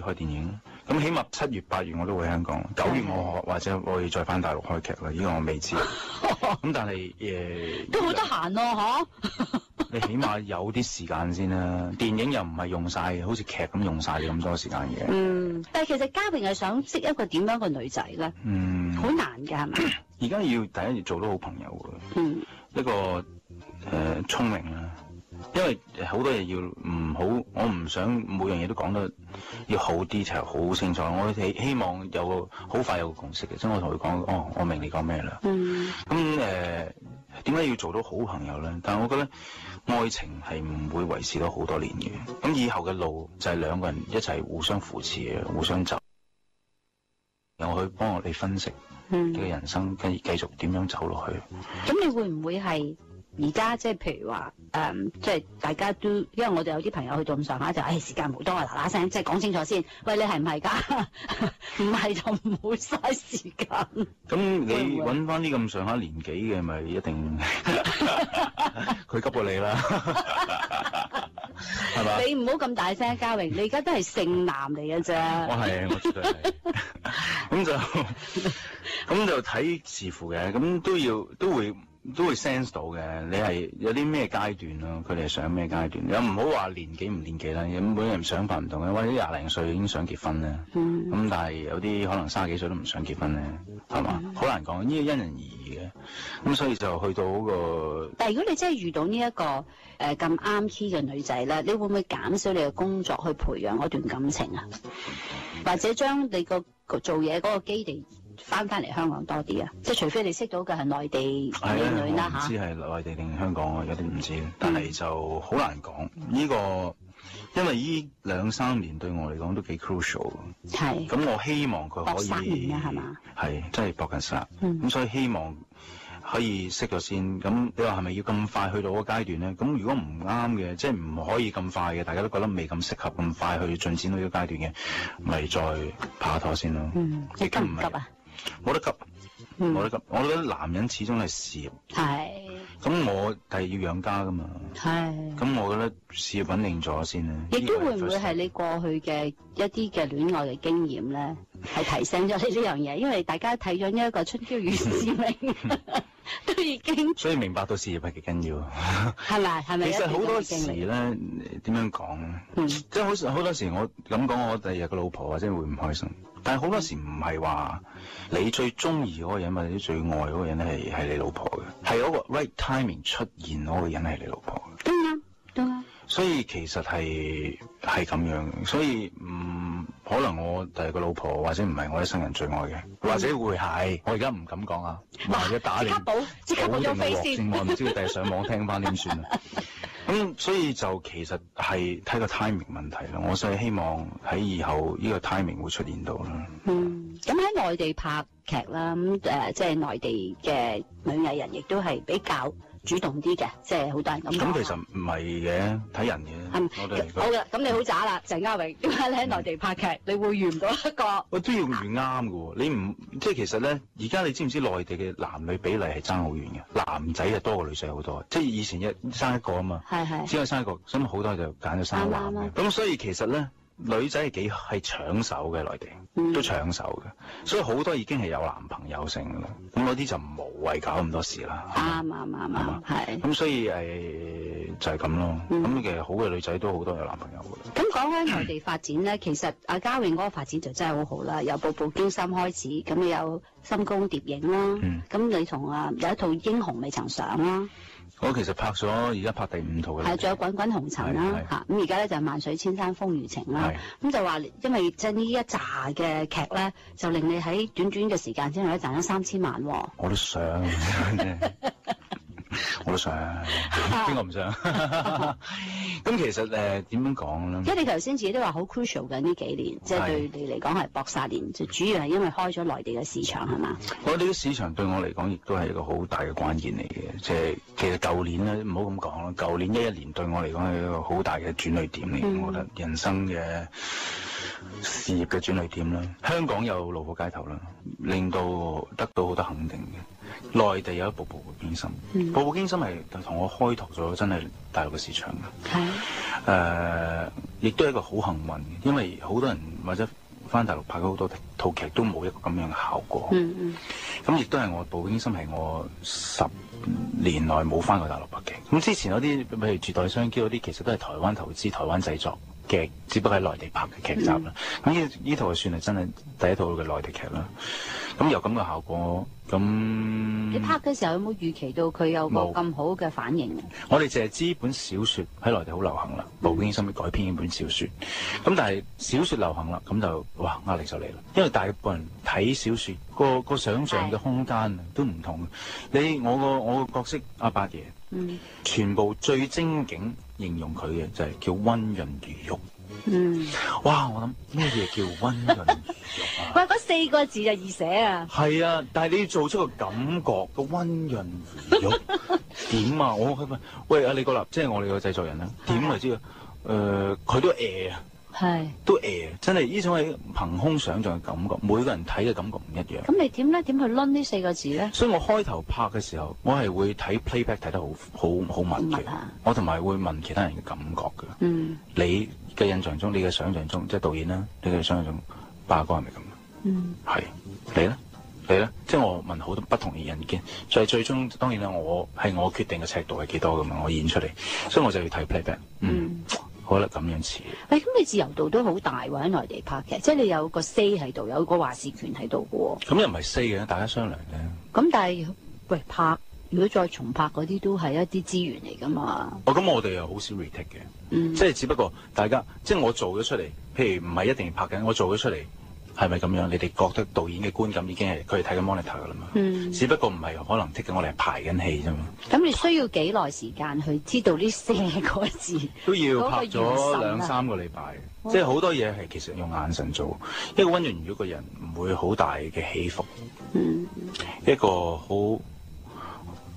開電影，咁起碼7月8月我都會喺香港，9月我或者我要再翻大陸開劇啦，呢個我未知。咁但係都好得閒咯，嗬？你起碼有啲時間先啦，電影又唔係用晒，好似劇咁用晒你咁多時間嘅。但係其實嘉榮係想識一個點樣嘅女仔咧？好難㗎係咪？而家要第一要做到好朋友喎。一個聰明啦。因為好多嘢要唔好，我唔想每樣嘢都講得要好 detail 好清楚。我希望好快有個共識嘅，即係我同佢講，我明你講咩啦。咁點解要做到好朋友咧？但係我覺得愛情係唔會維持到好多年嘅。咁以後嘅路就係兩個人一齊互相扶持嘅，互相走。然後去幫我哋分析嘅人生，跟住繼續點樣走落去。咁你會唔會係？而家即係譬如話即係大家都，因為我哋有啲朋友去到咁上下就，時間冇多啊，嗱嗱聲，即係講清楚先。喂，你係唔係㗎？唔係就唔好嘥時間。咁你揾翻啲咁上下年紀嘅，咪一定佢急過你啦，係嘛？你唔好咁大聲，嘉榮，你而家都係剩男嚟嘅啫。我絕對係。咁就睇視乎嘅，咁都會 sense 到嘅，你係有啲咩階段咯？佢哋係想咩階段？又唔好話年紀唔年紀啦，咁每個人想法唔同嘅，或者20零歲已經想結婚咧，咁但係有啲可能30幾歲都唔想結婚咧，係嘛？好難講，呢個因人而異嘅，咁所以就去到嗰個。但係如果你真係遇到呢一個咁啱 key 嘅女仔咧，你會唔會減少你嘅工作去培養嗰段感情啊？或者將你個做嘢嗰個基地翻嚟香港多啲啊！即係除非你識到嘅係內地美女啦嚇，唔知係內地定香港，我有啲唔知，但係就好難講。呢個因為呢2-3年對我嚟講都幾 crucial。係。咁我希望佢可以。搏3年啊，係嘛？係，真係搏緊殺。咁所以希望可以識咗先。咁你話係咪要咁快去到嗰個階段咧？咁如果唔啱嘅，即係唔可以咁快嘅，大家都覺得未咁適合咁快去進展到呢個階段嘅，咪再拍下拖先咯。你急唔急啊？冇得急，冇得急。我覺得男人始終係事業。係。咁我係要養家噶嘛。係。咁我覺得事業穩定咗先啦。亦都會唔會係你過去嘅一啲嘅戀愛嘅經驗咧，係提升咗你呢樣嘢？因為大家睇咗呢一個春嬌與志明，都已經。所以明白到事業係幾緊要。係咪？係咪？其實好多時咧，點樣講咧？即係好多時我咁講，我第日個老婆或者會唔開心。但係好多時唔係話你最中意嗰個人或者最愛嗰個人係你老婆嘅，係嗰個 right timing 出現嗰個人係你老婆嘅。都啱，都啱。所以其實係咁樣嘅，所以可能我第二個老婆或者唔係我一生人最愛嘅，或者會係，我而家唔敢講啊。萬一打你，即刻補咗飛先，我唔知佢第日上網聽翻點算啊。咁所以就其實係睇個 timing 問題咯。我所以希望喺以後呢個 timing 會出現到啦。咁喺內地拍劇啦，即係內地嘅女藝人亦都係比較主動啲嘅，即係好多人咁講。咁其實唔係嘅，睇人嘅。好嘅，咁你好渣啦，鄭嘉榮，點解你喺內地拍劇，你會遇唔到一個？我都要遇啱嘅喎，你唔即係其實咧，而家你知唔知內地嘅男女比例係爭好遠嘅？男仔就多過女仔好多，即係以前生一個啊嘛，只可以生一個，所以好多就揀咗生男嘅。咁所以其實咧。女仔係搶手嘅，內地都搶手嘅，所以好多已經係有男朋友性嘅啦。咁嗰啲就無謂搞咁多事啦。啱，係。咁所以就係咁咯。咁其實好嘅女仔都好多有男朋友嘅。咁講開內地發展咧，其實阿嘉榮嗰個發展就真係好好啦。由《步步驚心》開始，咁你有《深宮諜影》啦，咁你同有一套《英雄未曾上》啦。我其實拍咗，而家拍第5套嘅。係，仲有《滾滾紅塵》啦，嚇咁而家咧就係《萬水千山風雨情》啦。咁就話，因為即係呢一紮嘅劇咧，就令你喺短短嘅時間之內咧賺咗3000萬喎。我都想，我都想，邊個唔想？咁其實點樣講咧？因為你頭先自己都話好 crucial 嘅呢幾年，即係對你嚟講係搏殺年，就主要係因為開咗內地嘅市場係嘛？內地嘅市場對我嚟講亦都係一個好大嘅關鍵嚟嘅，即係其實舊年咧唔好咁講啦，舊年11年對我嚟講係一個好大嘅轉捩點嚟嘅，我覺得人生嘅事業嘅轉捩點啦。香港有怒火街頭啦，令到得到好多肯定嘅。內地有一部步步驚心，步步驚心係同我開拓咗真係大陸嘅市場嘅。係亦都係一個好幸運嘅，因為好多人或者翻大陸拍咗好多套劇都冇一個咁樣嘅效果。咁亦都係我步步驚心係我10年內冇翻過大陸拍劇。咁之前嗰啲譬如《絕代雙驕》嗰啲，其實都係台灣投資、台灣製作嘅，只不過喺內地拍嘅劇集啦。咁呢套就算係真係第一套嘅內地劇啦。咁有咁嘅效果，咁你拍嘅時候有冇預期到佢有個咁好嘅反應？我哋淨係知本小説喺內地好流行啦，步步驚心改編呢本小説。咁但係小説流行啦，咁就哇壓力就嚟啦，因為大部分人睇小説個想像嘅空間都唔同。我個角色阿八爺，全部最精警形容佢嘅就係叫溫潤如玉。哇！我諗咩嘢叫溫潤如玉啊？喂，嗰4個字就易寫啊！係啊，但係你要做出個感覺，個溫潤如玉點啊？我問喂阿李國立，即係我哋個製作人啦，點為之啊？佢都啊，係都真係呢種係憑空想像嘅感覺，每個人睇嘅感覺唔一樣。咁你點咧？點去攆呢4個字咧？所以我開頭拍嘅時候，我係會睇 playback 睇得好密嘅，我同埋會問其他人嘅感覺嘅。你嘅印象中，你嘅想像中，即係導演啦，你嘅想像中，八哥係咪咁？係你咧，即係我問好多不同嘅人意見，最終當然啦，我決定嘅尺度係幾多噶嘛，我演出嚟，所以我就要睇 playback。好啦，咁樣似。咁你自由度都好大喎，喺內地拍劇，即係你有個 say 喺度，有個話事權喺度嘅喎。咁又唔係 say 嘅，大家商量嘅。咁但係如果再重拍嗰啲都係一啲資源嚟㗎嘛。咁我哋又好少 retake 嘅，即係只不過大家即係我做咗出嚟，譬如唔係一定要拍緊，我做咗出嚟係咪咁樣？你哋覺得導演嘅觀感已經係佢哋睇緊 monitor 㗎啦嘛？只不過唔係可能 take 緊我哋係排緊戲啫嘛。咁你需要幾耐時間去知道呢4個字？都要拍咗2-3個禮拜，即係好多嘢係其實用眼神做。一個溫潤如玉嘅人唔會好大嘅起伏，一個好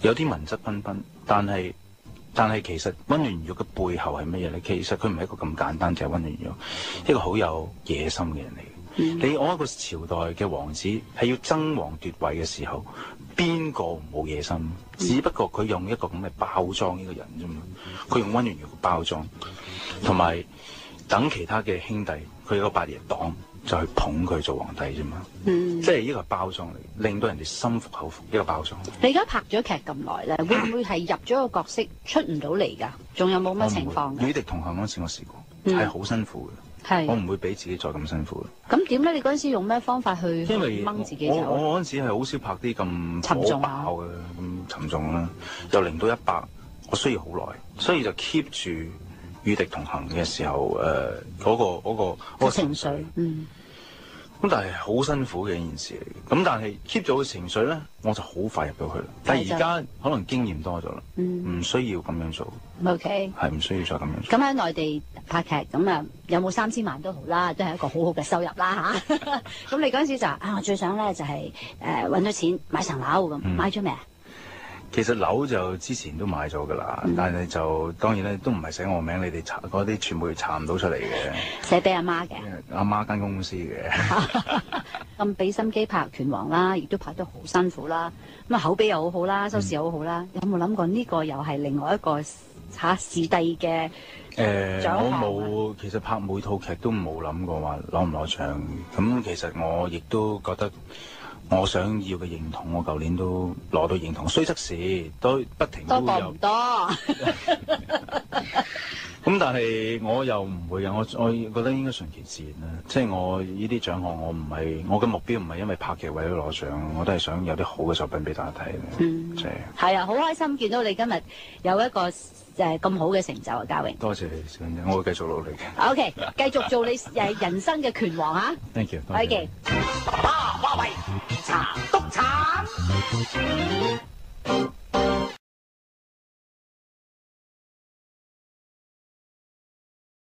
有啲文質彬彬，但係其實溫潤如玉嘅背後係乜嘢咧？其實佢唔係一個咁簡單，就係溫潤如玉，一個好有野心嘅人嚟。我一個朝代嘅王子係要爭王奪位嘅時候，邊個冇野心？只不過佢用一個咁嘅包裝呢個人啫嘛。佢用溫潤如玉包裝，同埋等其他嘅兄弟，佢有個八爺黨就去捧佢做皇帝啫嘛。即係呢個包裝嚟，令到人哋心服口服，呢個包裝。你而家拍咗劇咁耐咧，會唔會係入咗個角色出唔到嚟㗎？仲有冇乜情況？與敵同行嗰陣時我試過，係好辛苦嘅。我唔會俾自己再咁辛苦。咁點咧？你嗰陣時用咩方法去掹自己走？我嗰陣時係好少拍啲咁沉重爆嘅，咁沉重啦，由0到100，我需要好耐，所以就 keep 住與敵同行嘅時候，嗰個情緒。咁但係好辛苦嘅一件事嚟嘅，咁但係 keep 咗個情緒咧，我就好快入到去啦。但係而家可能經驗多咗啦，唔需要咁樣做。OK，係唔需要再咁樣做。咁喺內地拍劇咁有冇3000萬都好啦，都係一個好好嘅收入啦嚇。咁你嗰陣時就我最想咧就係揾咗錢買層樓咁，買咗未啊？其實樓就之前都買咗㗎啦，但係就當然咧都唔係寫我名，你哋查嗰啲傳媒查唔到出嚟嘅。寫俾阿媽嘅。阿媽間公司嘅。咁俾心機拍拳王啦，亦都拍得好辛苦啦。咁口碑又好好啦，收視又好好啦。有冇諗過呢個又係另外一個視帝嘅獎項？我冇，其實拍每套劇都冇諗過話攞唔攞獎。咁其實我亦都覺得。我想要嘅認同，我舊年都攞到認同，雖則是都不停都有。多過唔多？咁但係我又唔會嘅，我覺得應該順其自然啦。即係我呢啲獎項，我唔係我嘅目標，唔係因為拍劇為咗攞獎，我都係想有啲好嘅作品俾大家睇。即係。係啊，好開心見到你今日有一個咁好嘅成就啊，嘉榮。多謝你，小欣姐，我會繼續努力嘅。OK， 繼續做你人生嘅拳王嚇。Thank you。OK。華為茶督產。